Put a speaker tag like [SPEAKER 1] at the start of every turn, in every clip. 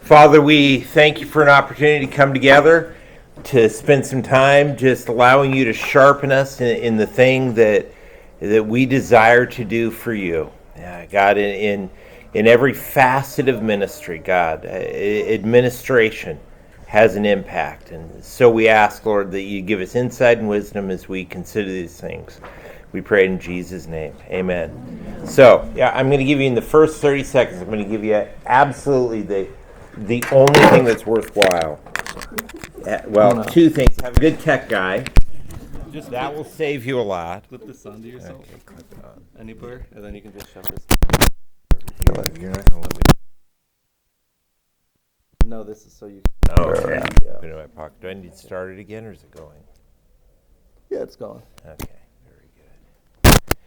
[SPEAKER 1] Father, we thank you for an opportunity to come together, to spend some time just allowing you to sharpen us in the thing that we desire to do for you. God, in every facet of ministry, God, administration has an impact. And so we ask, Lord, that you give us insight and wisdom as we consider these things. We pray in Jesus' name. Amen. So, I'm going to give you in the first 30 seconds, I'm going to give you absolutely the only thing that's worthwhile. Well, two things. Have a good tech guy.
[SPEAKER 2] Just
[SPEAKER 1] That will save you a lot.
[SPEAKER 2] flip this onto yourself.
[SPEAKER 1] Okay, click on.
[SPEAKER 2] Anywhere, and then you can just shove this.
[SPEAKER 1] You're not going to let me.
[SPEAKER 2] No, this is so you.
[SPEAKER 1] Oh, okay.
[SPEAKER 2] Yeah.
[SPEAKER 1] Put it in my pocket. Do I need to start it again, or is it going?
[SPEAKER 2] Yeah, it's going.
[SPEAKER 1] Okay, very good.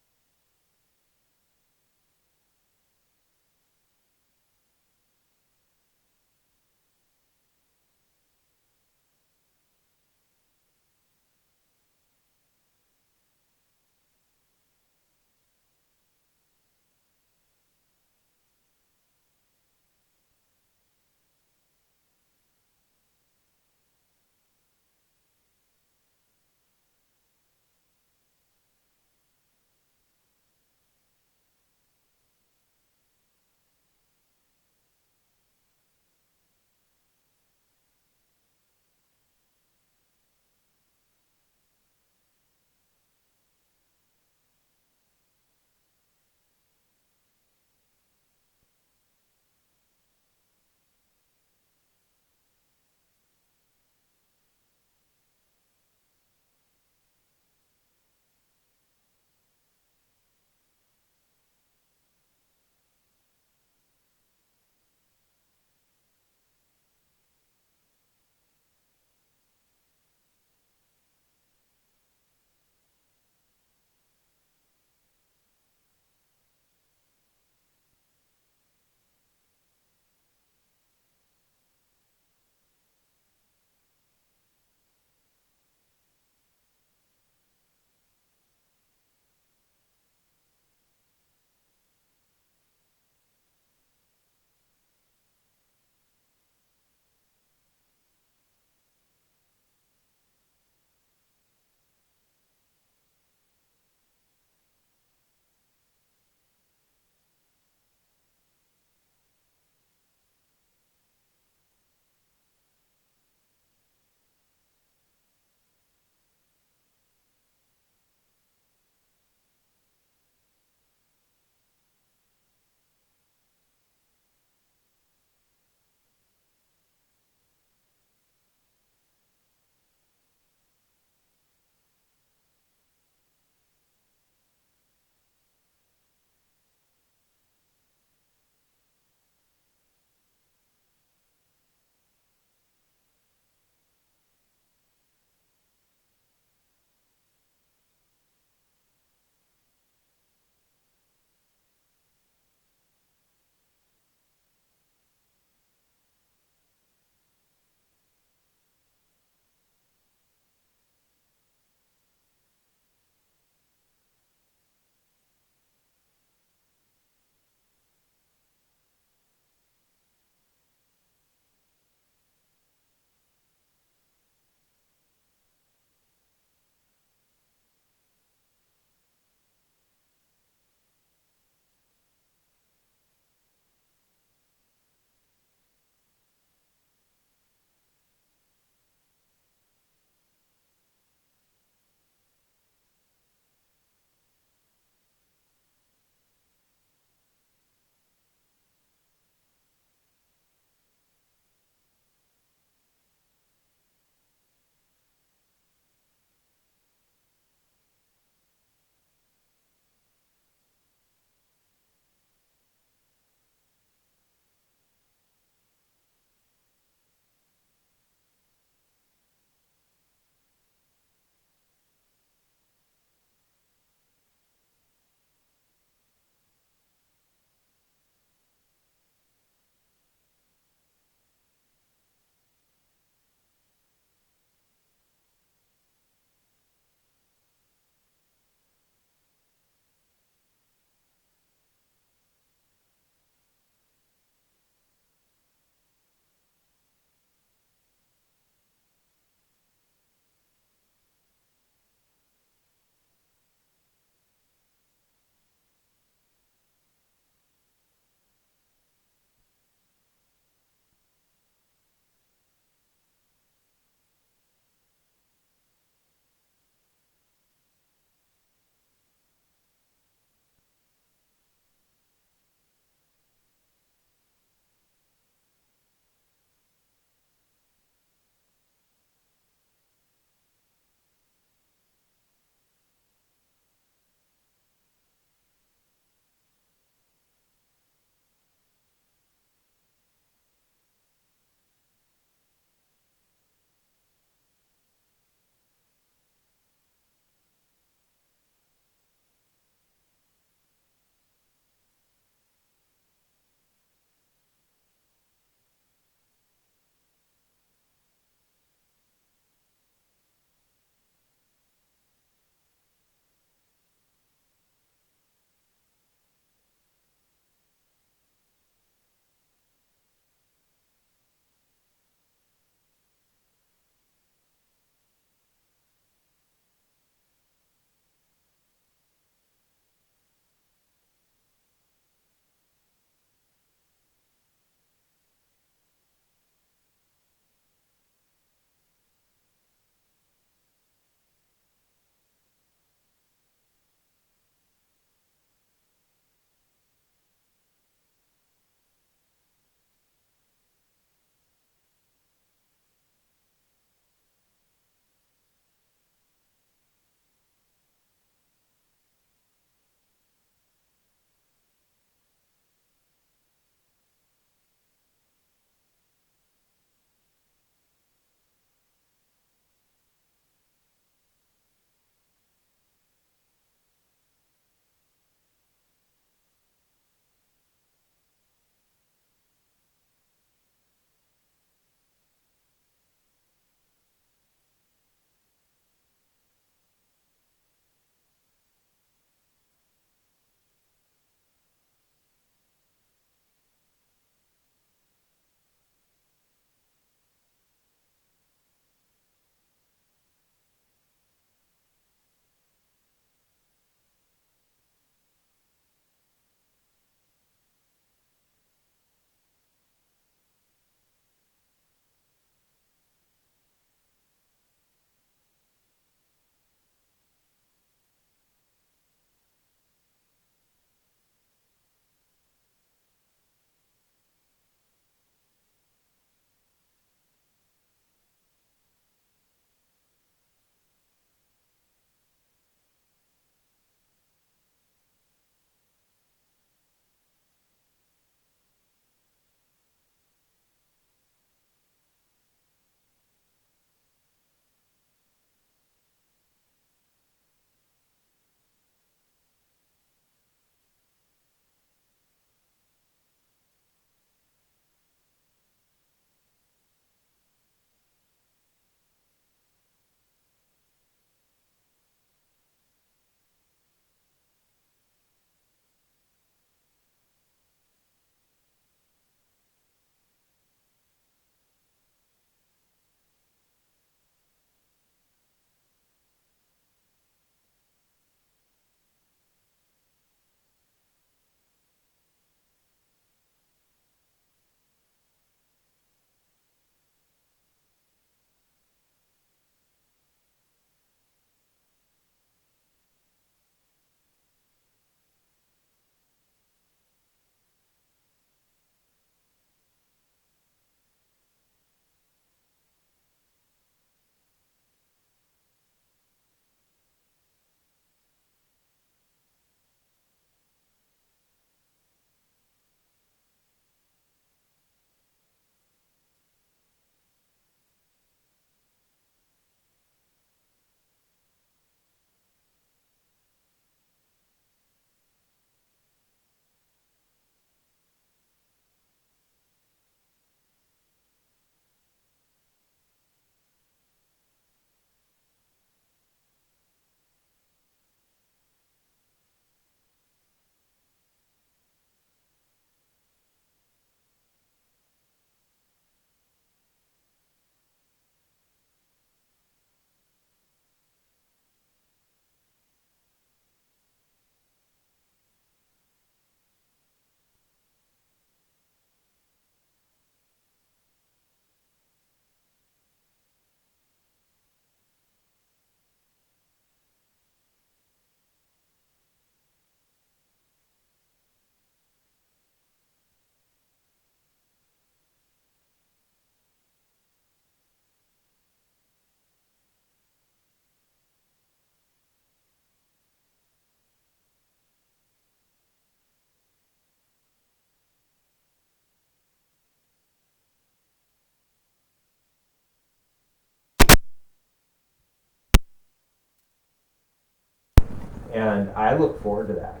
[SPEAKER 1] And I look forward to that.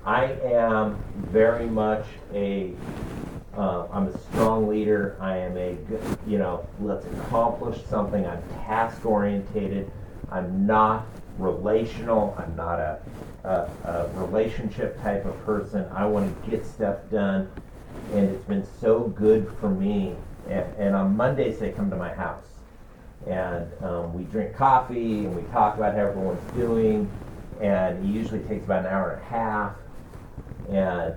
[SPEAKER 1] I am very much I'm a strong leader. I am let's accomplish something. I'm task orientated. I'm not relational. I'm not a relationship type of person. I want to get stuff done, and it's been so good for me. And on Mondays they come to my house, and we drink coffee and we talk about how everyone's doing, and it usually takes about an hour and a half. And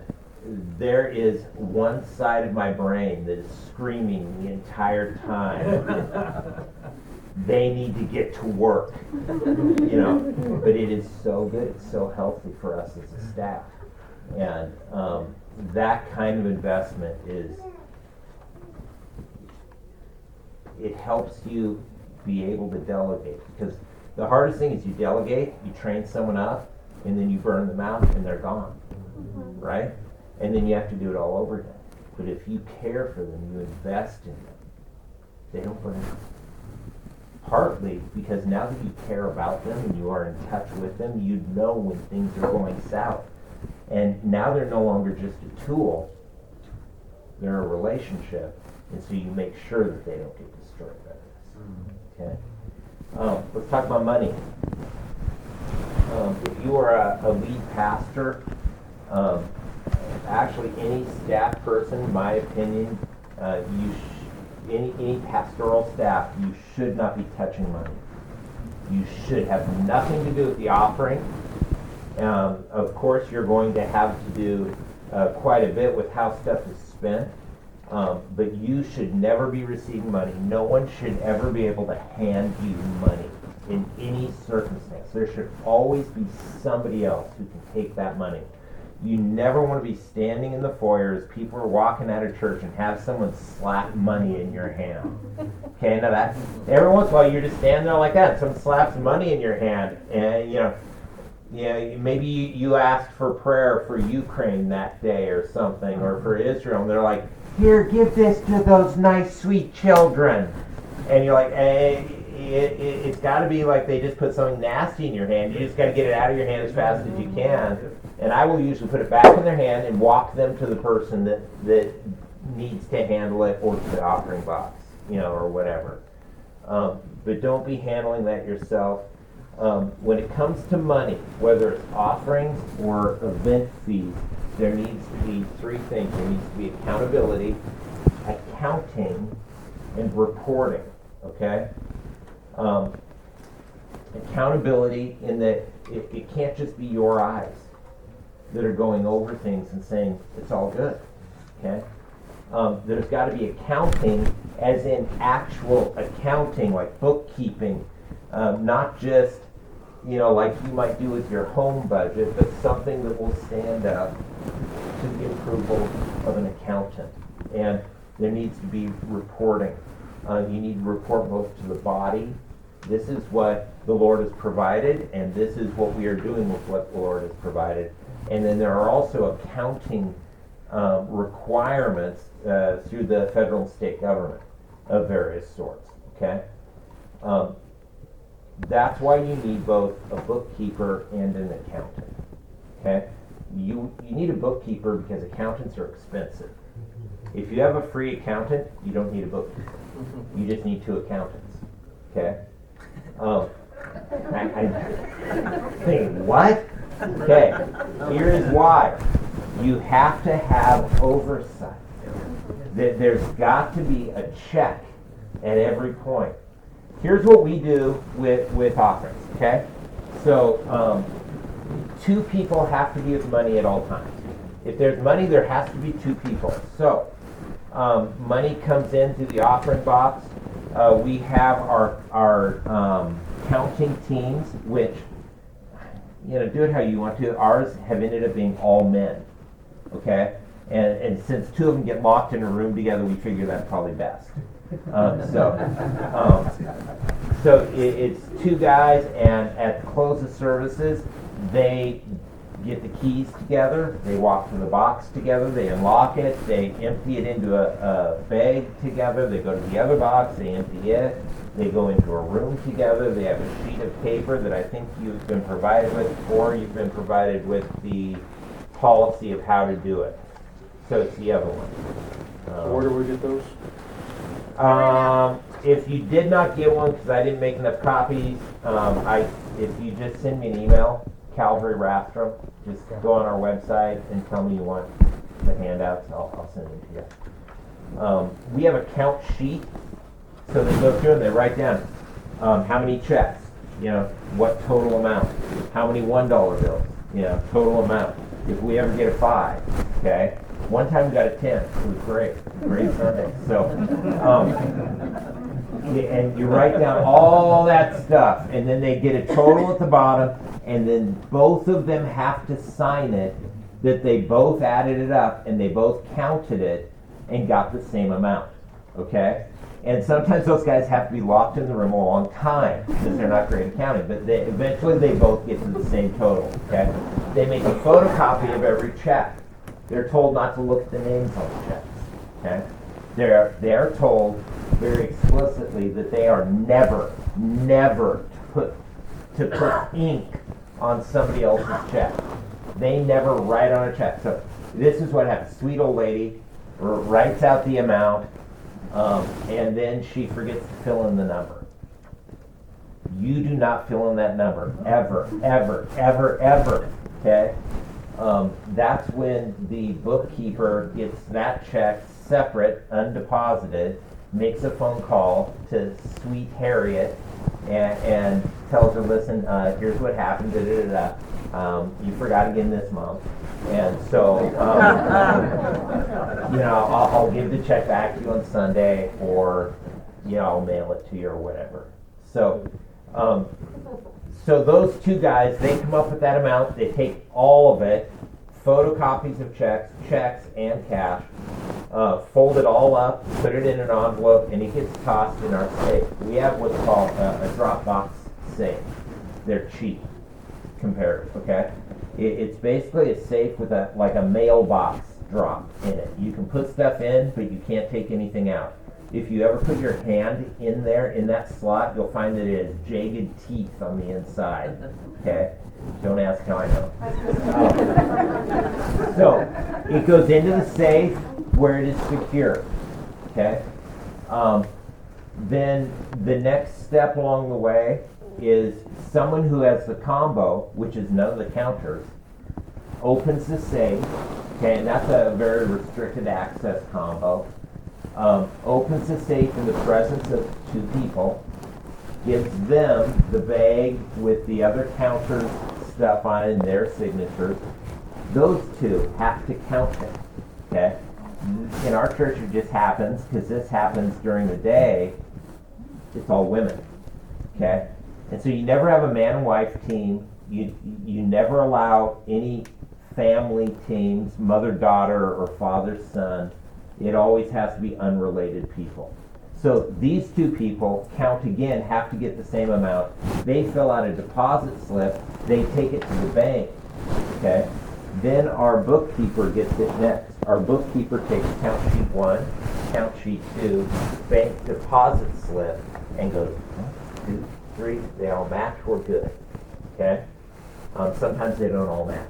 [SPEAKER 1] there is one side of my brain that is screaming the entire time. They need to get to work, but it is so good. It's so healthy for us as a staff. And that kind of investment it helps you be able to delegate. Because the hardest thing is you delegate, you train someone up, and then you burn them out and they're gone, right? And then you have to do it all over again. But if you care for them, you invest in them, they don't burn out. Partly because now that you care about them and you are in touch with them, you know when things are going south. And now they're no longer just a tool, they're a relationship, and so you make sure that they don't get destroyed by this. Okay? Let's talk about money. If you are a lead pastor, actually any staff person, in my opinion, any pastoral staff, you should not be touching money. You should have nothing to do with the offering. Of course, you're going to have to do quite a bit with how stuff is spent, but you should never be receiving money. No one should ever be able to hand you money in any circumstance. There should always be somebody else who can take that money. You never want to be standing in the foyer as people are walking out of church and have someone slap money in your hand. Okay, now that every once in a while you're just standing there like that, and someone slaps money in your hand, and maybe you asked for prayer for Ukraine that day or something, or for Israel, and they're like, "Here, give this to those nice, sweet children," and you're like, "Hey." It's got to be like they just put something nasty in your hand. You just got to get it out of your hand as fast as you can. And I will usually put it back in their hand and walk them to the person that needs to handle it, or to the offering box, or whatever. But don't be handling that yourself. When it comes to money, whether it's offerings or event fees, there needs to be three things. There needs to be accountability, accounting, and reporting. Okay? Accountability in that it can't just be your eyes that are going over things and saying it's all good. Okay? There's got to be accounting, as in actual accounting, like bookkeeping, not just like you might do with your home budget, but something that will stand up to the approval of an accountant. And there needs to be reporting. You need to report both to the body. This is what the Lord has provided, and this is what we are doing with what the Lord has provided. And then there are also accounting requirements through the federal and state government of various sorts. Okay? That's why you need both a bookkeeper and an accountant. Okay? You need a bookkeeper because accountants are expensive. If you have a free accountant, you don't need a bookkeeper. You just need two accountants. Okay? I think, what? Okay, here is why. You have to have oversight. There's got to be a check at every point. Here's what we do with offerings, okay? So, two people have to be with money at all times. If there's money, there has to be two people. So, money comes into the offering box. We have our counting teams, which, do it how you want to. Ours have ended up being all men, okay? And since two of them get locked in a room together, we figure that's probably best. So it's two guys, and at the close of services, they get the keys together, they walk to the box together, they unlock it, they empty it into a bag together, they go to the other box, they empty it, They go into a room together. They have a sheet of paper that I think you've been provided with, or you've been provided with the policy of how to do it. So it's the other one.
[SPEAKER 3] Where do we get those?
[SPEAKER 1] If you did not get one because I didn't make enough copies, if you just send me an email, Calvary Rastrum, just go on our website and tell me you want the handouts. I'll send them to you. We have a count sheet, so they go through and they write down how many checks, what total amount, how many $1 bills, total amount. If we ever get a 5, okay. One time we got a 10. It was great Sunday. So, and you write down all that stuff, and then they get a total at the bottom, and then both of them have to sign it that they both added it up and they both counted it and got the same amount. Okay? And sometimes those guys have to be locked in the room a long time because they're not great at counting, but eventually they both get to the same total. Okay? They make a photocopy of every check. They're told not to look at the names on the checks. Okay? They're told very explicitly that they are never to put ink on somebody else's check. They never write on a check. So this is what happens. Sweet old lady writes out the amount, and then she forgets to fill in the number. You do not fill in that number ever. Okay? That's when the bookkeeper gets that check separate, undeposited, makes a phone call to Sweet Harriet, and tells her, listen, here's what happened, you forgot again this month, and so, I'll give the check back to you on Sunday, or, I'll mail it to you or whatever. So those two guys, they come up with that amount, they take all of it, photocopies of checks and cash, fold it all up, put it in an envelope, and it gets tossed in our safe. We have what's called a Dropbox safe. They're cheap compared, okay? It's basically a safe with like a mailbox drop in it. You can put stuff in, but you can't take anything out. If you ever put your hand in there, in that slot, you'll find that it has jagged teeth on the inside, okay? Don't ask how I know. So, it goes into the safe where it is secure, okay? Then the next step along the way is someone who has the combo, which is none of the counters, opens the safe, okay, and that's a very restricted access combo, opens the safe in the presence of two people, gives them the bag with the other counters stuff on it and their signatures. Those two have to count it, okay? In our church it just happens, because this happens during the day, it's all women, okay? And so you never have a man and wife team. You never allow any family teams, mother-daughter or father-son. It always has to be unrelated people. So these two people, count again, have to get the same amount. They fill out a deposit slip. They take it to the bank, okay? Then our bookkeeper gets it next. Our bookkeeper takes count sheet 1, count sheet 2, bank deposit slip, and goes 1, 2, 3. They all match. We're good, okay? Sometimes they don't all match.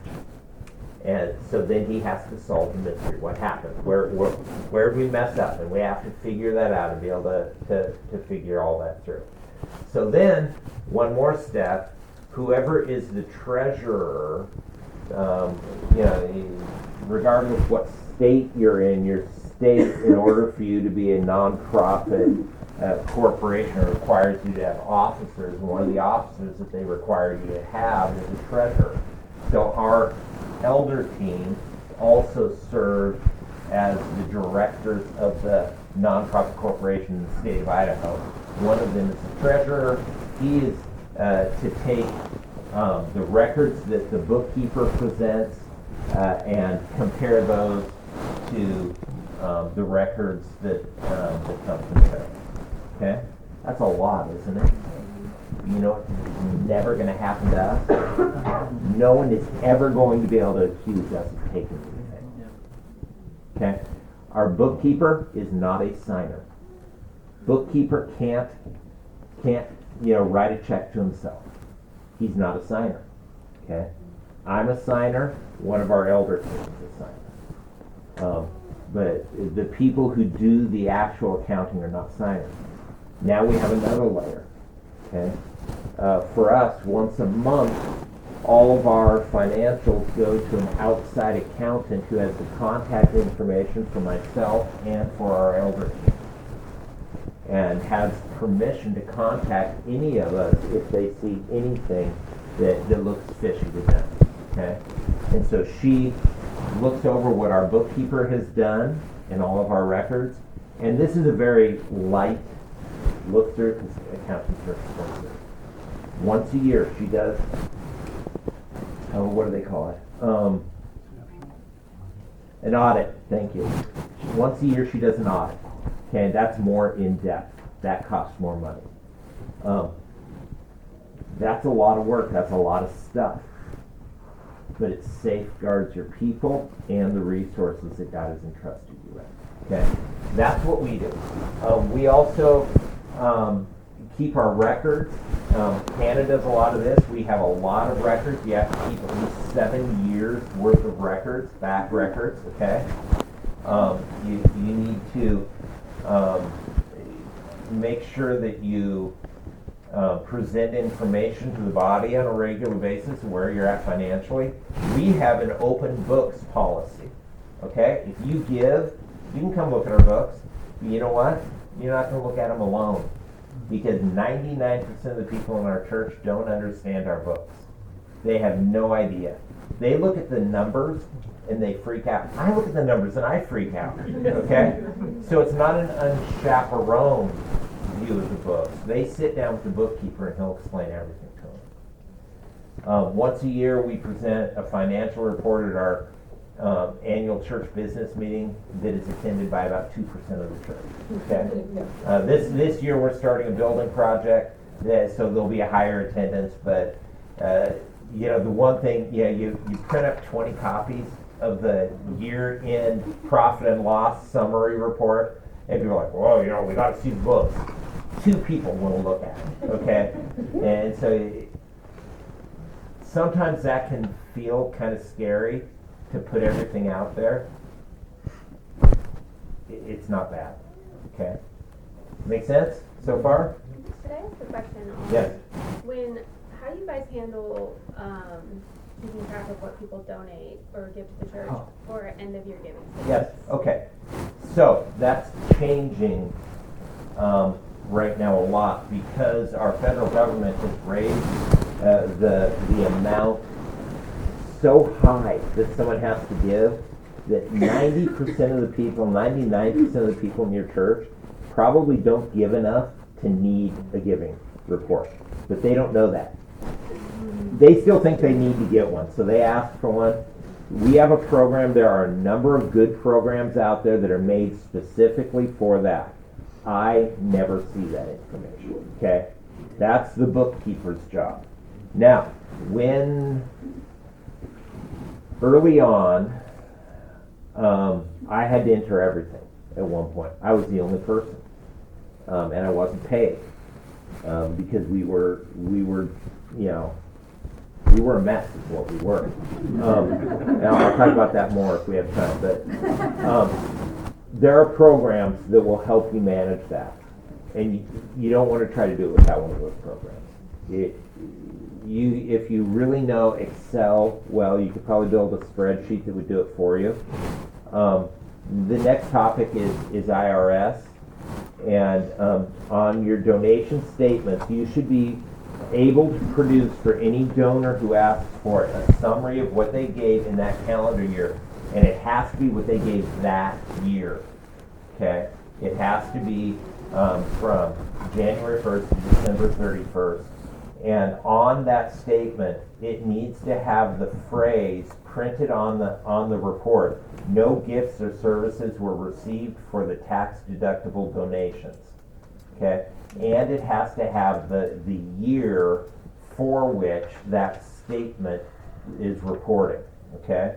[SPEAKER 1] And so then he has to solve the mystery. What happened? Where did we mess up? And we have to figure that out and be able to figure all that through. So then, one more step, whoever is the treasurer, regardless of what state you're in, your state, in order for you to be a nonprofit corporation, requires you to have officers. And one of the officers that they require you to have is a treasurer. So our elder team also serve as the directors of the nonprofit corporation in the state of Idaho. One of them is the treasurer. He is to take the records that the bookkeeper presents and compare those to the records that come from there. Okay? That's a lot, isn't it? You know what's never going to happen to us? No one is ever going to be able to accuse us of taking anything. Okay? Our bookkeeper is not a signer. Bookkeeper can't can't, write a check to himself. He's not a signer. Okay? I'm a signer. One of our elder teams is a signer. But the people who do the actual accounting are not signers. Now we have another layer. Okay? For us, once a month, all of our financials go to an outside accountant who has the contact information for myself and for our elder team, and has permission to contact any of us if they see anything that looks fishy to them. Okay? And so she looks over what our bookkeeper has done in all of our records, and this is a very light look through because accountants are expensive. Once a year she does, what do they call it? An audit, thank you. Once a year she does an audit. Okay, that's more in depth. That costs more money. That's a lot of work, that's a lot of stuff. But it safeguards your people and the resources that God has entrusted you with. Okay, that's what we do. We also keep our records. Canada does a lot of this. We have a lot of records. You have to keep at least 7 years worth of records, back records. Okay, you need to make sure that you present information to the body on a regular basis where you're at financially. We have an open books policy. Okay? If you give, you can come look at our books. But you know what? You're not going to look at them alone. Because 99% of the people in our church don't understand our books. They have no idea. They look at the numbers and they freak out. I look at the numbers and I freak out. Okay? So it's not an unchaperoned view of the books. They sit down with the bookkeeper and he'll explain everything to them. Once a year we present a financial report at our annual church business meeting that is attended by about 2% of the church. Okay? This year we're starting a building project, so there'll be a higher attendance, but the one thing, you print up 20 copies of the year-end profit and loss summary report, and people are like, whoa, we got to see the books. 2 people want to look at it, okay? And so sometimes that can feel kind of scary to put everything out there. It's not bad, okay? Make sense so far?
[SPEAKER 3] Could I ask a question on
[SPEAKER 1] Yes.
[SPEAKER 3] how do you guys handle keeping track of what people donate or give to the church for end of year giving?
[SPEAKER 1] Yes, okay. So that's changing right now a lot because our federal government has raised the amount so high that someone has to give that 90% of the people, 99% of the people in your church probably don't give enough to need a giving report. But they don't know that. They still think they need to get one, so they ask for one. We have a program. There are a number of good programs out there that are made specifically for that. I never see that information, okay? That's the bookkeeper's job. Now, early on, I had to enter everything at one point. I was the only person, and I wasn't paid because we were a mess is what we were. And I'll talk about that more if we have time. But there are programs that will help you manage that, and you don't want to try to do it without one of those programs. If you really know Excel well, you could probably build a spreadsheet that would do it for you. The next topic is IRS, and on your donation statements, you should be able to produce for any donor who asks for it a summary of what they gave in that calendar year, and it has to be what they gave that year. Okay, it has to be from January 1st to December 31st. And on that statement, it needs to have the phrase printed on the report: no gifts or services were received for the tax-deductible donations. Okay, and it has to have the year for which that statement is reporting. Okay,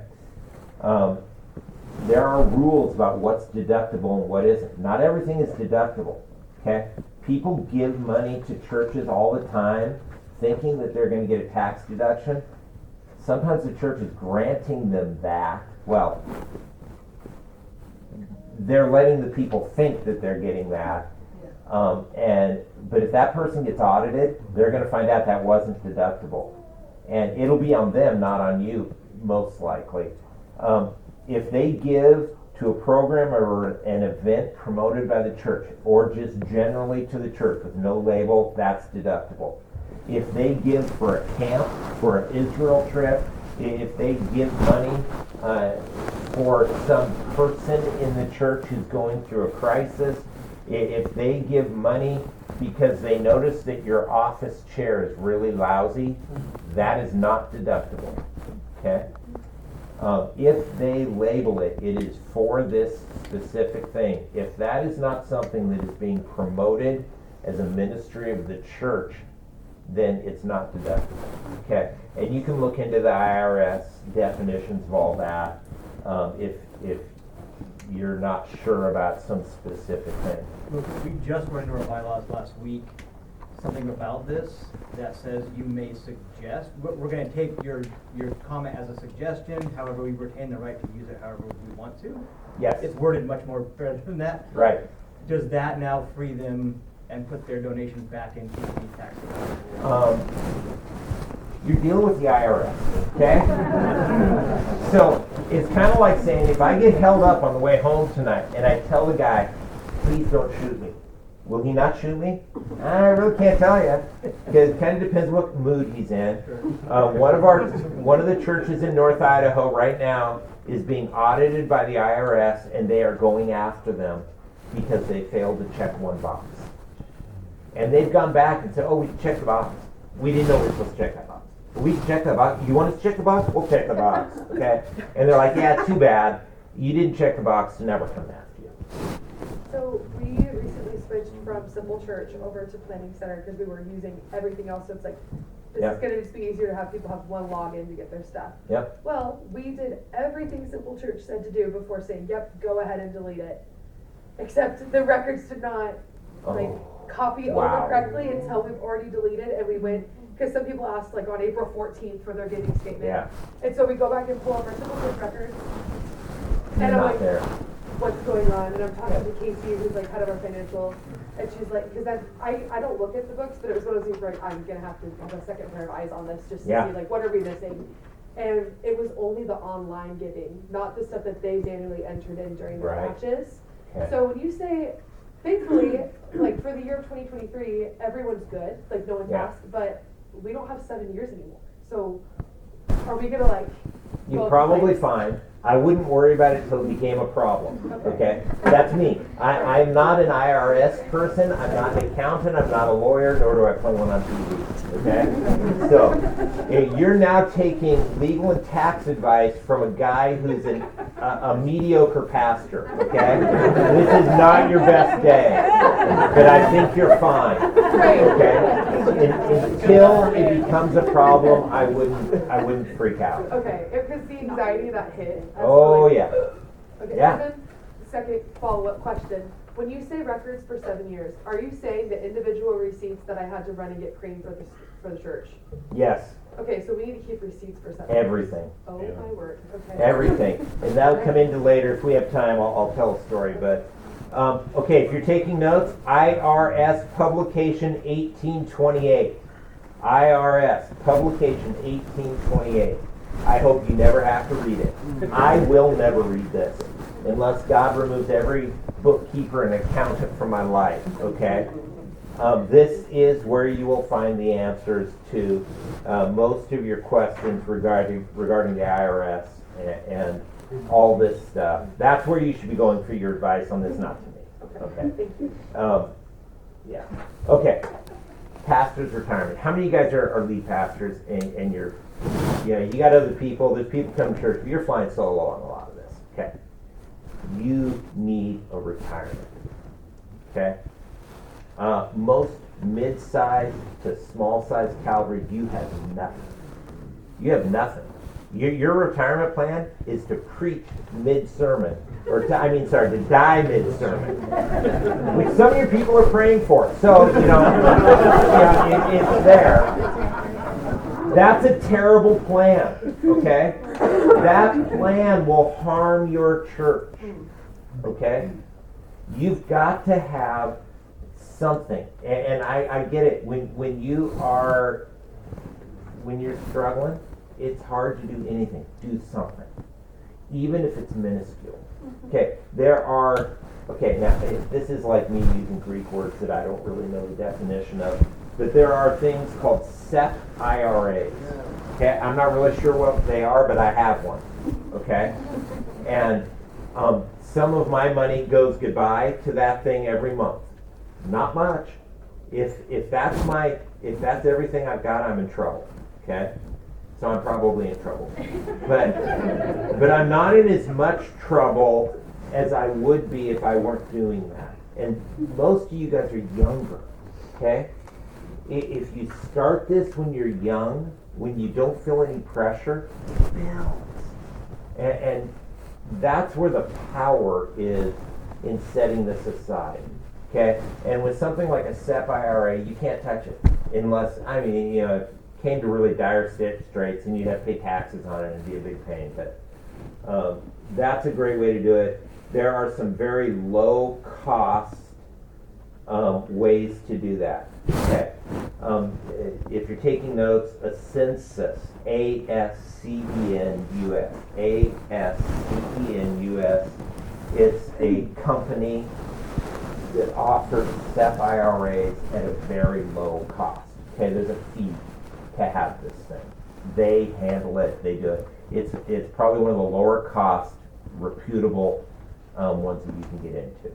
[SPEAKER 1] there are rules about what's deductible and what isn't. Not everything is deductible. Okay, People give money to churches all the time thinking that they're going to get a tax deduction. Sometimes the church is granting them that. Well, they're letting the people think that they're getting that. But if that person gets audited, they're going to find out that wasn't deductible. And it'll be on them, not on you, most likely. If they give to a program or an event promoted by the church, or just generally to the church with no label, that's deductible. If they give for a camp, for an Israel trip, if they give money for some person in the church who's going through a crisis, if they give money because they notice that your office chair is really lousy, that is not deductible. Okay? If they label it, it is for this specific thing. If that is not something that is being promoted as a ministry of the church, then it's not deductible. Okay? And you can look into the IRS definitions of all that if you're not sure about some specific thing.
[SPEAKER 4] Look, we just went into our bylaws last week, something about this that says you may suggest. We're going to take your comment as a suggestion. However, we retain the right to use it however we want to.
[SPEAKER 1] Yes.
[SPEAKER 4] It's worded much more better than that.
[SPEAKER 1] Right.
[SPEAKER 4] Does that now free them and put their donations back into the tax?
[SPEAKER 1] You're dealing with the IRS, okay? So it's kind of like saying, if I get held up on the way home tonight and I tell the guy, please don't shoot me, will he not shoot me? I really can't tell you, because it kind of depends what mood he's in. One of the churches in North Idaho right now is being audited by the IRS, and they are going after them because they failed to check one box. And they've gone back and said, oh, we checked the box. We didn't know we were supposed to check that box. We can check the box. You want us to check the box? We'll check the box. Okay? And they're like, yeah, too bad. You didn't check the box, so now we're coming after you.
[SPEAKER 5] So we recently switched from Simple Church over to Planning Center because we were using everything else. So it's like, this is going to just be easier to have people have one login to get their stuff.
[SPEAKER 1] Yep.
[SPEAKER 5] Well, we did everything Simple Church said to do before saying, yep, go ahead and delete it. Except the records did not copy over correctly until we've already deleted, and we went, because some people asked like on April 14th for their giving statement. Yeah. And so we go back and pull up our Simple Church records. And I'm like,
[SPEAKER 1] there.
[SPEAKER 5] What's going on? And I'm talking to Casey, who's like head of our financial, and she's like, because I don't look at the books, but it was one of those things where I'm gonna have to have a second pair of eyes on this just to see like what are we missing. And it was only the online giving, not the stuff that they manually entered in during their batches. Okay. So when you say, thankfully, like for the year of 2023, everyone's good, like no one's asked, but we don't have 7 years anymore. So are we gonna like?
[SPEAKER 1] You're probably fine. I wouldn't worry about it until it became a problem. Okay? That's me. I'm not an IRS person. I'm not an accountant. I'm not a lawyer, nor do I play one on TV. Okay? So you're now taking legal and tax advice from a guy who's a mediocre pastor. Okay? This is not your best day. But I think you're fine. Okay? Until it becomes a problem, I wouldn't freak out.
[SPEAKER 5] Okay, because the anxiety that hit.
[SPEAKER 1] Oh, yeah.
[SPEAKER 5] Okay,
[SPEAKER 1] Yeah.
[SPEAKER 5] then, second follow-up question. When you say records for 7 years, are you saying the individual receipts that I had to run and get creamed for the church?
[SPEAKER 1] Yes.
[SPEAKER 5] Okay, so we need to keep receipts for 7
[SPEAKER 1] Everything.
[SPEAKER 5] years. Oh, my word. Okay.
[SPEAKER 1] Everything. And that'll come into later. If we have time, I'll tell a story. But, okay, if you're taking notes, IRS Publication 1828. IRS Publication 1828. I hope you never have to read it. I will never read this unless God removes every bookkeeper and accountant from my life, okay? This is where you will find the answers to most of your questions regarding the IRS and all this stuff. That's where you should be going for your advice on this, not to me, okay?
[SPEAKER 5] Thank you.
[SPEAKER 1] Yeah. Okay. Pastor's retirement. How many of you guys are lead pastors and you're, you got other people, there's people come to church, but you're flying solo on a lot of this, okay? You need a retirement, okay? Most mid-sized to small-sized Calvary, you have nothing. You have nothing. Your retirement plan is to preach mid-sermon, to die mid-sermon, which some of your people are praying for. So, yeah, it's there. That's a terrible plan, okay? That plan will harm your church, okay? You've got to have something, and I get it. When you're struggling, it's hard to do anything. Do something, even if it's minuscule. Okay, now this is like me using Greek words that I don't really know the definition of, but there are things called SEP IRAs. Okay, I'm not really sure what they are, but I have one. Okay, and some of my money goes goodbye to that thing every month. Not much. If that's everything I've got, I'm in trouble. Okay, so I'm probably in trouble. But I'm not in as much trouble as I would be if I weren't doing that. And most of you guys are younger. Okay, if you start this when you're young, when you don't feel any pressure, build. And that's where the power is in setting this aside. Okay? And with something like a SEP IRA, you can't touch it unless, it came to really dire straits and you'd have to pay taxes on it and it'd be a big pain. But that's a great way to do it. There are some very low cost ways to do that. Okay. If you're taking notes, Ascensus, ASCENUS, ASCENUS, it's a company that offers SEP IRAs at a very low cost. Okay, there's a fee to have this thing. They handle it, they do it. It's probably one of the lower cost, reputable ones that you can get into.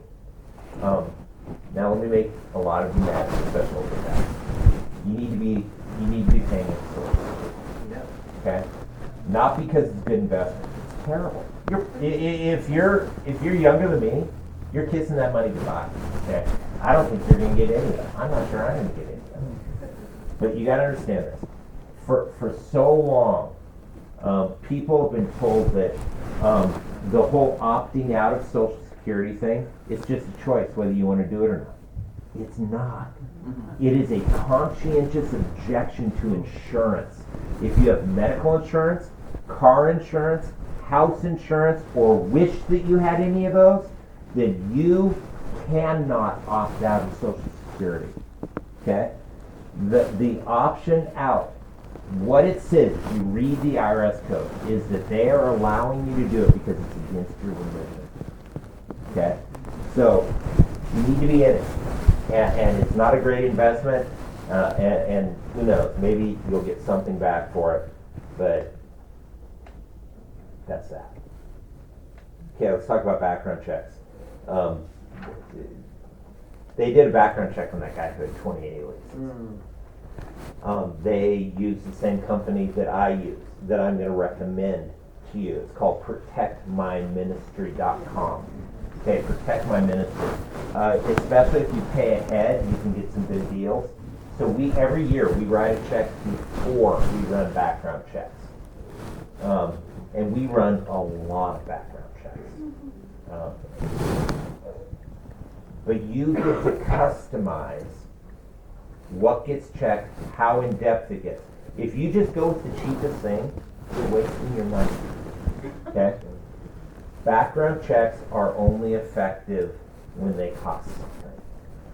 [SPEAKER 1] Now let me make a lot of you mad, especially over that. You need to be paying it for. Okay? Not because it's a good investment. It's terrible. If you're younger than me, you're kissing that money goodbye. Okay? I don't think you're going to get any of that. I'm not sure I'm going to get any of that. But you got to understand this. For so long, people have been told that the whole opting out of Social Security thing, it's just a choice whether you want to do it or not. It's not. It is a conscientious objection to insurance. If you have medical insurance, car insurance, house insurance, or wish that you had any of those, then you cannot opt out of Social Security. Okay? The option out, what it says, if you read the IRS code, is that they are allowing you to do it because it's against your religion. Okay? So, you need to be in it. And it's not a great investment, and who knows, maybe you'll get something back for it, but that's that. Okay, let's talk about background checks. They did a background check on that guy who had 20 aliases. They use the same company that I use, that I'm going to recommend to you. It's called protectmyministry.com. Okay, protect my ministry. Especially if you pay ahead, you can get some good deals. So every year we write a check before we run background checks. And we run a lot of background checks. But you get to customize what gets checked, how in depth it gets. If you just go with the cheapest thing, you're wasting your money. Okay? Background checks are only effective when they cost something.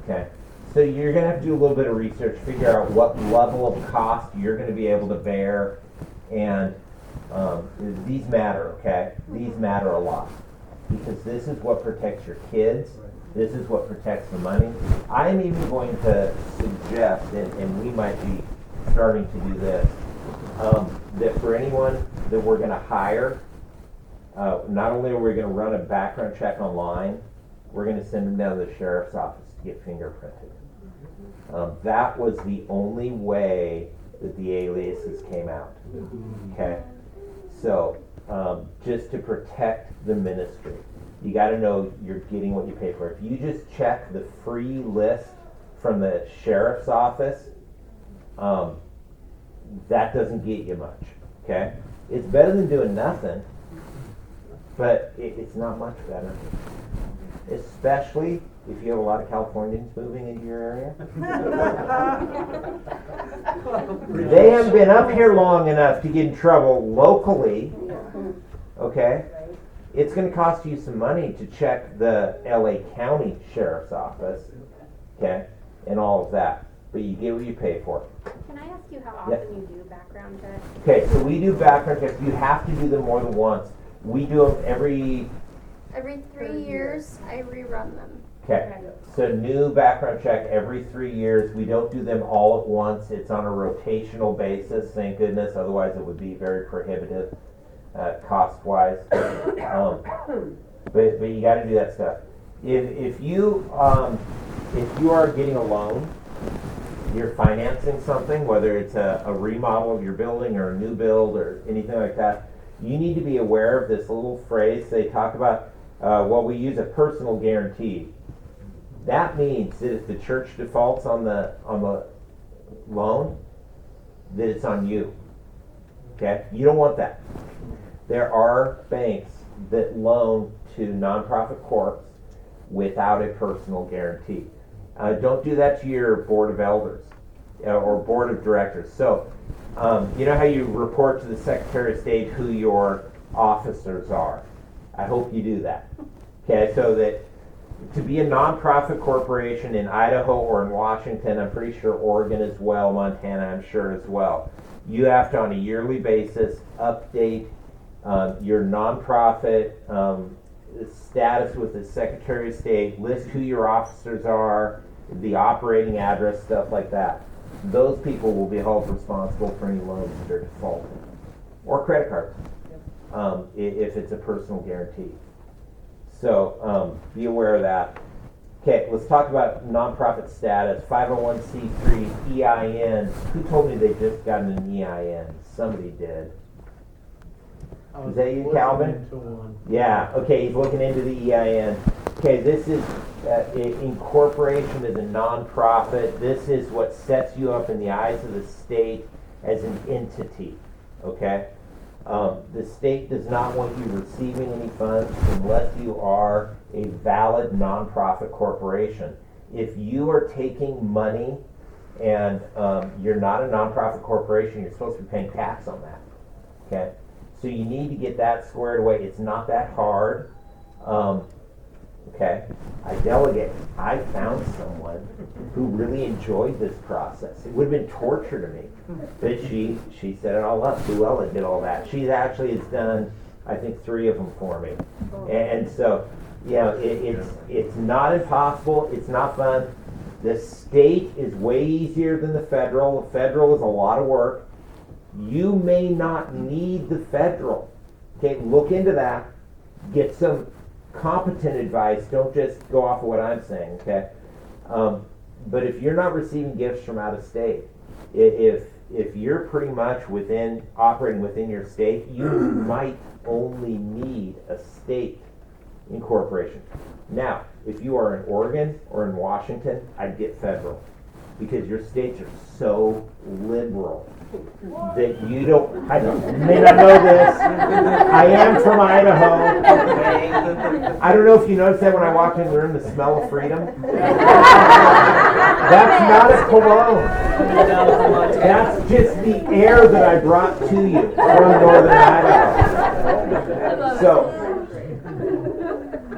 [SPEAKER 1] Okay? So you're going to have to do a little bit of research, figure out what level of cost you're going to be able to bear, and these matter, okay? These matter a lot, because this is what protects your kids. This is what protects the money. I'm even going to suggest, and we might be starting to do this, that for anyone that we're going to hire, not only are we going to run a background check online, we're going to send them down to the sheriff's office to get fingerprinted. That was the only way that the aliases came out. Okay? So, just to protect the ministry, you got to know you're getting what you pay for. If you just check the free list from the sheriff's office, that doesn't get you much. Okay? It's better than doing nothing, but it's not much better. Especially if you have a lot of Californians moving into your area. They haven't been up here long enough to get in trouble locally, okay? It's going to cost you some money to check the LA County Sheriff's Office, okay, and all of that. But you get what you pay for.
[SPEAKER 3] Can I ask you how often you do background checks?
[SPEAKER 1] Okay, so we do background checks. You have to do them more than once. We do them every...
[SPEAKER 6] Every 3 years, I rerun them.
[SPEAKER 1] Okay, so new background check every 3 years. We don't do them all at once. It's on a rotational basis, thank goodness. Otherwise, it would be very prohibitive cost-wise. But you got to do that stuff. If you are getting a loan, you're financing something, whether it's a remodel of your building or a new build or anything like that, you need to be aware of this little phrase they talk about. Well, we use a personal guarantee. That means that if the church defaults on the loan, that it's on you. Okay? You don't want that. There are banks that loan to nonprofit corps without a personal guarantee. Don't do that to your board of elders or board of directors. So, you know how you report to the Secretary of State who your officers are? I hope you do that. Okay, so that to be a nonprofit corporation in Idaho or in Washington, I'm pretty sure Oregon as well, Montana I'm sure as well, you have to on a yearly basis update your nonprofit status with the Secretary of State, list who your officers are, the operating address, stuff like that. Those people will be held responsible for any loans that are defaulted. Or credit cards, if it's a personal guarantee. So be aware of that. Okay, let's talk about nonprofit status. 501c3 EIN. Who told me they just got an EIN? Somebody did. Is that you, Calvin? Yeah, okay, he's looking into the EIN. Okay, this is incorporation as a nonprofit. This is what sets you up in the eyes of the state as an entity, okay? The state does not want you receiving any funds unless you are a valid nonprofit corporation. If you are taking money and you're not a nonprofit corporation, you're supposed to be paying tax on that, okay? So you need to get that squared away. It's not that hard. Okay, I delegate. I found someone who really enjoyed this process. It would have been torture to me, but she set it all up. Luella did all that. She actually has done, I think, 3 of them for me. And so, you know, it's not impossible. It's not fun. The state is way easier than the federal. The federal is a lot of work. You may not need the federal. Okay, look into that. Get some competent advice. Don't just go off of what I'm saying, okay? But if you're not receiving gifts from out of state, if you're pretty much operating within your state, you might only need a state incorporation. Now, if you are in Oregon or in Washington, I'd get federal, because your states are so liberal that you don't, you may not know this, I am from Idaho. I don't know if you noticed that when I walked in the room, the smell of freedom. That's not a cologne. That's just the air that I brought to you from northern Idaho. So,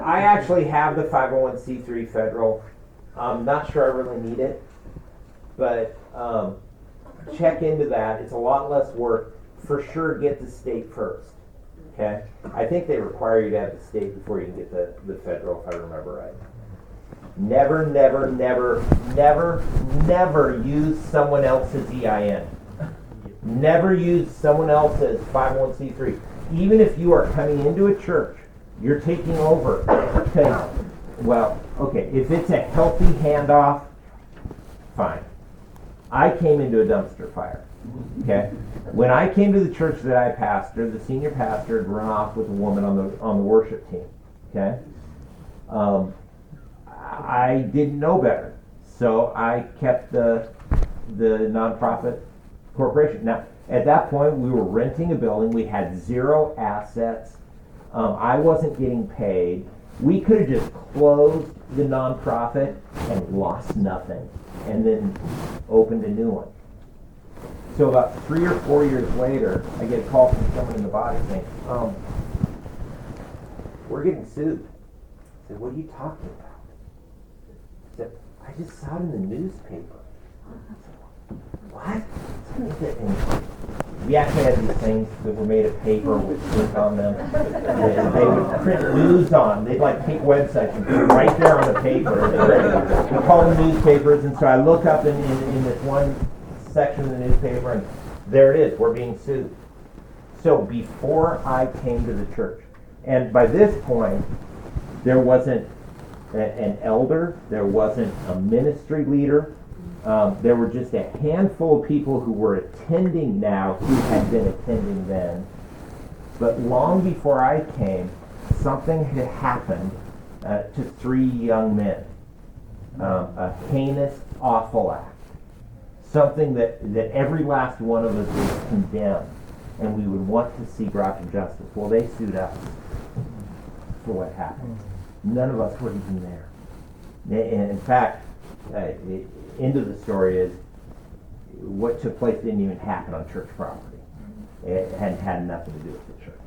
[SPEAKER 1] I actually have the 501c3 federal. I'm not sure I really need it, but check into that. It's a lot less work. For sure, get the state first. Okay? I think they require you to have the state before you can get the federal, if I remember right. Never, never, never, never, never use someone else's EIN. Never use someone else's 501c3. Even if you are coming into a church, you're taking over. If it's a healthy handoff, fine. I came into a dumpster fire, okay? When I came to the church that I pastored, the senior pastor had run off with a woman on the worship team, okay? I didn't know better, so I kept the nonprofit corporation. Now, at that point, we were renting a building. We had 0 assets. I wasn't getting paid. We could have just closed the nonprofit and lost nothing, and then opened a new one. So about 3 or 4 years later, I get a call from someone in the body saying, we're getting sued. I said, what are you talking about? I said, I just saw it in the newspaper. What? We actually had these things that were made of paper with ink on them. They would print news on. They'd like take websites and put it right there on the paper. We call them newspapers, and so I look up in this one section of the newspaper, and there it is. We're being sued. So before I came to the church, and by this point, there wasn't an elder, there wasn't a ministry leader. There were just a handful of people who were attending now who had been attending then. But long before I came, something had happened to 3 young men. A heinous, awful act. Something that every last one of us would condemn, and we would want to see brought to justice. Well, they sued us for what happened. None of us were even there. And in fact, end of the story is what took place didn't even happen on church property. It had nothing to do with the church.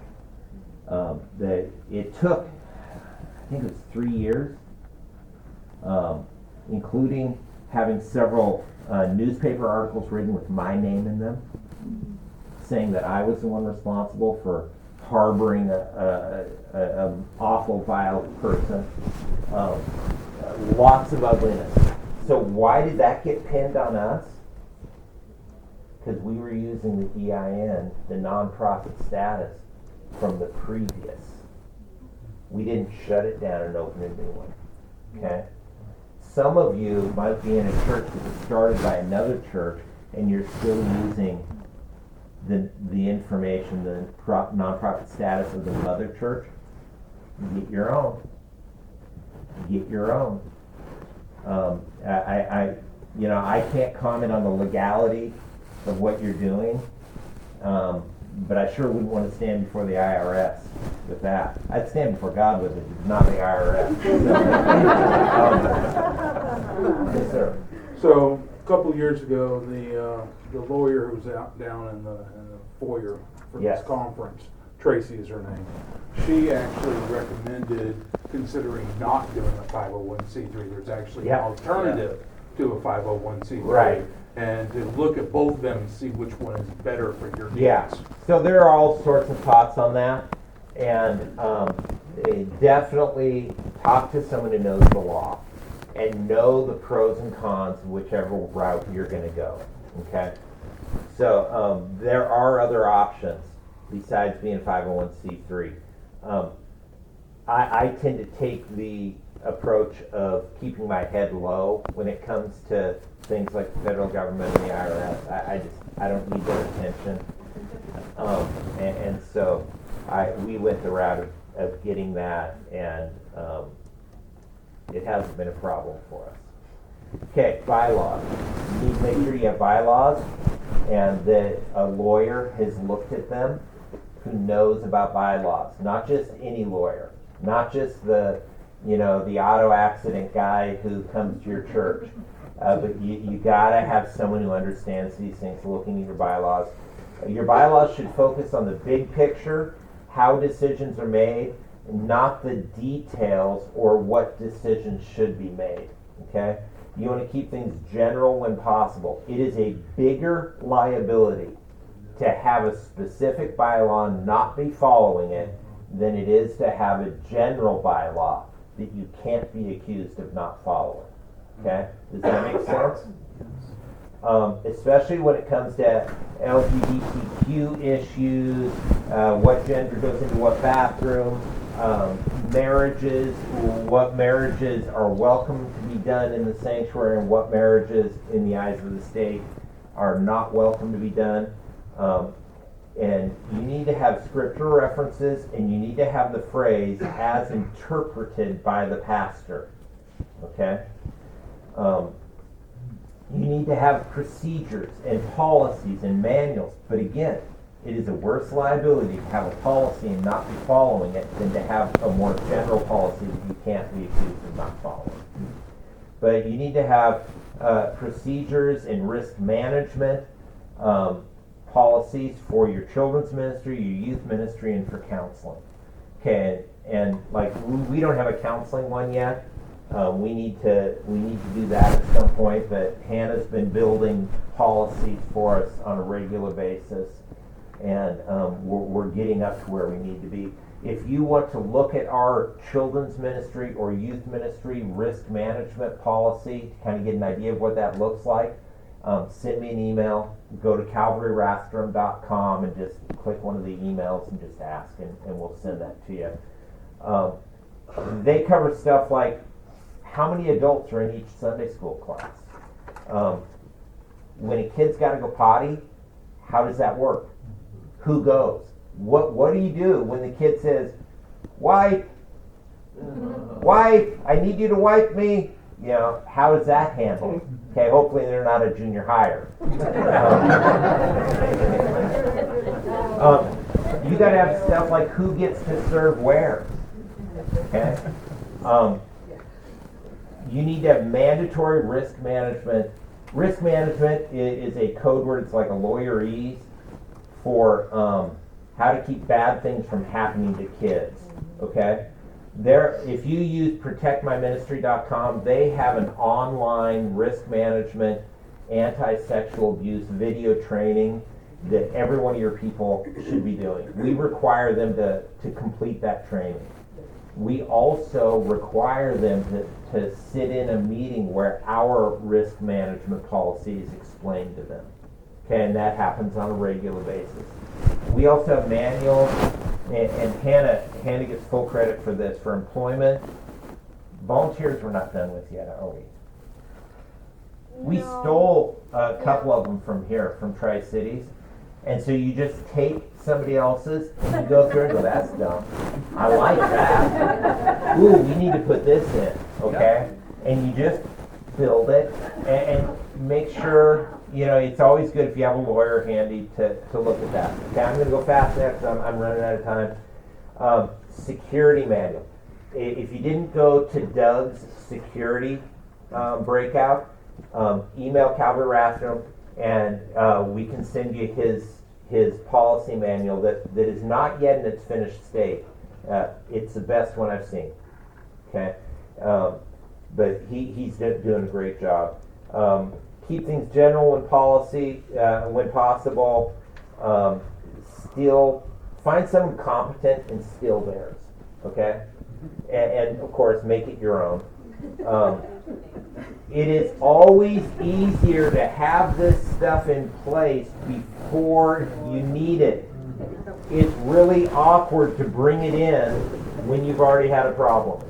[SPEAKER 1] It took, I think it was 3 years, including having several newspaper articles written with my name in them, saying that I was the one responsible for harboring an awful, vile person. Lots of ugliness. So why did that get pinned on us? Because we were using the EIN, the nonprofit status, from the previous. We didn't shut it down and open a new one. Okay? Some of you might be in a church that was started by another church, and you're still using the information, the nonprofit status of the mother church. Get your own. Get your own. I can't comment on the legality of what you're doing, but I sure wouldn't want to stand before the IRS with that. I'd stand before God with it, not the IRS. Yes, sir.
[SPEAKER 7] So a couple of years ago, the lawyer who was down in the foyer for
[SPEAKER 1] Yes.
[SPEAKER 7] this conference, Tracy is her name. She actually recommended considering not doing a 501c3. There's actually
[SPEAKER 1] Yeah.
[SPEAKER 7] an alternative to a 501c3.
[SPEAKER 1] Right.
[SPEAKER 7] And to look at both of them and see which one is better for your needs.
[SPEAKER 1] Yeah. So there are all sorts of thoughts on that, and definitely talk to someone who knows the law and know the pros and cons of whichever route you're going to go. Okay. So there are other options besides being 501c3. I tend to take the approach of keeping my head low when it comes to things like the federal government and the IRS. I don't need their attention. And so we went the route of getting that, and it hasn't been a problem for us. Okay, bylaws. You need to make sure you have bylaws and that a lawyer has looked at them who knows about bylaws. Not just any lawyer. Not just the auto accident guy who comes to your church. But you gotta have someone who understands these things looking at your bylaws. Your bylaws should focus on the big picture, how decisions are made, not the details or what decisions should be made. Okay? You want to keep things general when possible. It is a bigger liability to have a specific bylaw not be following it than it is to have a general bylaw that you can't be accused of not following. Okay? Does that make sense? Especially when it comes to LGBTQ issues, what gender goes into what bathroom, marriages, what marriages are welcome to be done in the sanctuary and what marriages in the eyes of the state are not welcome to be done. And you need to have scriptural references, and you need to have the phrase as interpreted by the pastor. Okay? You need to have procedures and policies and manuals. But again, it is a worse liability to have a policy and not be following it than to have a more general policy that you can't be accused of not following. But you need to have procedures and risk management policies for your children's ministry, your youth ministry, and for counseling. Okay, and like we don't have a counseling one yet. We need to do that at some point. But Hannah's been building policies for us on a regular basis, and we're getting up to where we need to be. If you want to look at our children's ministry or youth ministry risk management policy to kind of get an idea of what that looks like, send me an email. Go to calvaryrastrum.com and just click one of the emails and just ask, and we'll send that to you. They cover stuff like how many adults are in each Sunday school class. When a kid's got to go potty, how does that work? Who goes? What do you do when the kid says, "Wipe, wipe, I need you to wipe me"? You know, how is that handled? Okay, hopefully they're not a junior hire. You got to have stuff like who gets to serve where. Okay. You need to have mandatory risk management. Risk management is a code word. It's like a lawyerese for how to keep bad things from happening to kids. Okay. If you use protectmyministry.com, they have an online risk management, anti-sexual abuse video training that every one of your people should be doing. We require them to complete that training. We also require them to sit in a meeting where our risk management policy is explained to them. Okay, and that happens on a regular basis. We also have manuals, and Hannah gets full credit for this. For employment, volunteers we're not done with yet, are we? We stole a couple of them from here, from Tri-Cities. And so you just take somebody else's, and you go through and go, "That's dumb. I like that. Ooh, we need to put this in," okay? And you just build it and make sure, it's always good if you have a lawyer handy to look at that. Okay, I'm going to go fast next. I'm running out of time. Security manual. If you didn't go to Doug's security breakout, email Calvary Rastrum, and we can send you his policy manual that is not yet in its finished state. It's the best one I've seen. Okay, but he's doing a great job. Keep things general when when possible. Still find someone competent and still theirs. Okay, and of course make it your own. It is always easier to have this stuff in place before you need it. It's really awkward to bring it in when you've already had a problem.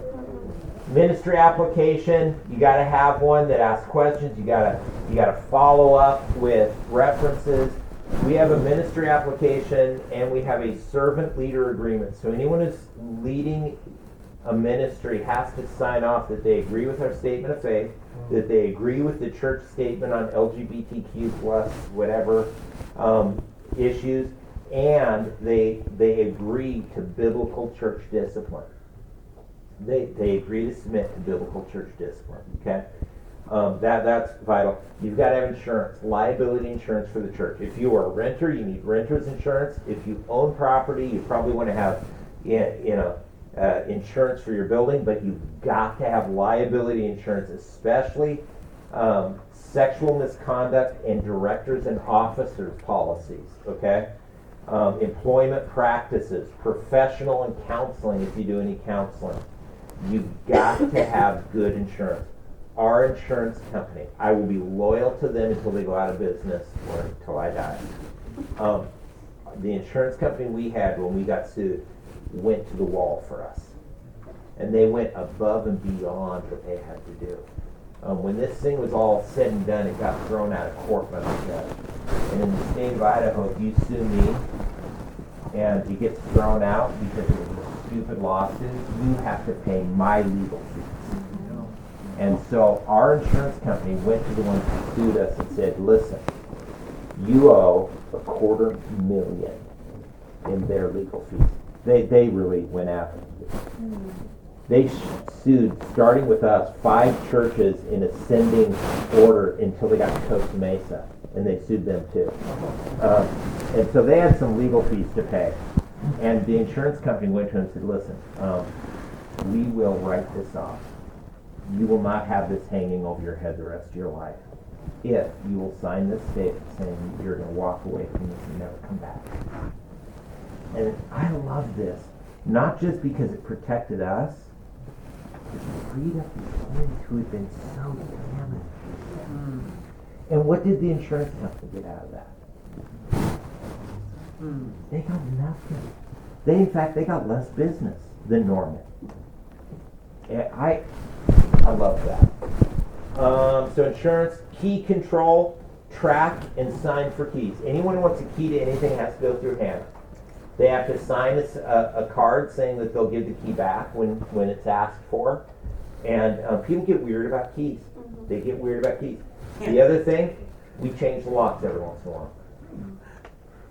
[SPEAKER 1] Ministry application, you got to have one that asks questions. You got to follow up with references. We have a ministry application and we have a servant leader agreement. So anyone who's leading a ministry has to sign off that they agree with our statement of faith, that they agree with the church statement on LGBTQ plus whatever issues, and they agree to biblical church discipline. They agree to submit to biblical church discipline. Okay, that's vital. You've got to have insurance, liability insurance for the church. If you are a renter, you need renter's insurance. If you own property, you probably want to have insurance for your building, but you've got to have liability insurance, especially sexual misconduct and directors and officers policies. Okay, employment practices, professional and counseling. If you do any counseling, you've got to have good insurance. Our insurance company, I will be loyal to them until they go out of business or until I die. The insurance company we had when we got sued went to the wall for us. And they went above and beyond what they had to do. When this thing was all said and done, it got thrown out of court by the judge. And in the state of Idaho, if you sue me and it gets thrown out because it was a stupid lawsuit, you have to pay my legal fees. And so our insurance company went to the ones who sued us and said, listen, you owe $250,000 in their legal fees. They really went after it. They sued, starting with us, 5 churches in ascending order until they got to Costa Mesa, and they sued them too. And so they had some legal fees to pay. And the insurance company went to them and said, listen, we will write this off. You will not have this hanging over your head the rest of your life if you will sign this statement saying you're going to walk away from this and never come back. And I love this, not just because it protected us, it freed up these parents who had been so damaged. And what did the insurance company get out of that? They got nothing. In fact, they got less business than normal. And I love that. So insurance, key control, track, and sign for keys. Anyone who wants a key to anything has to go through Hannah. They have to sign a card saying that they'll give the key back when it's asked for. And people get weird about keys. They get weird about keys. The other thing, we change the locks every once in a while.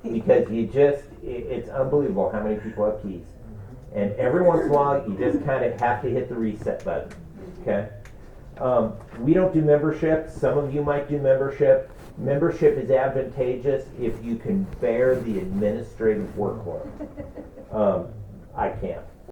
[SPEAKER 1] Because it's unbelievable how many people have keys. And every once in a while, you just kind of have to hit the reset button. Okay? We don't do membership. Some of you might do membership. Membership is advantageous if you can bear the administrative workload. I can't.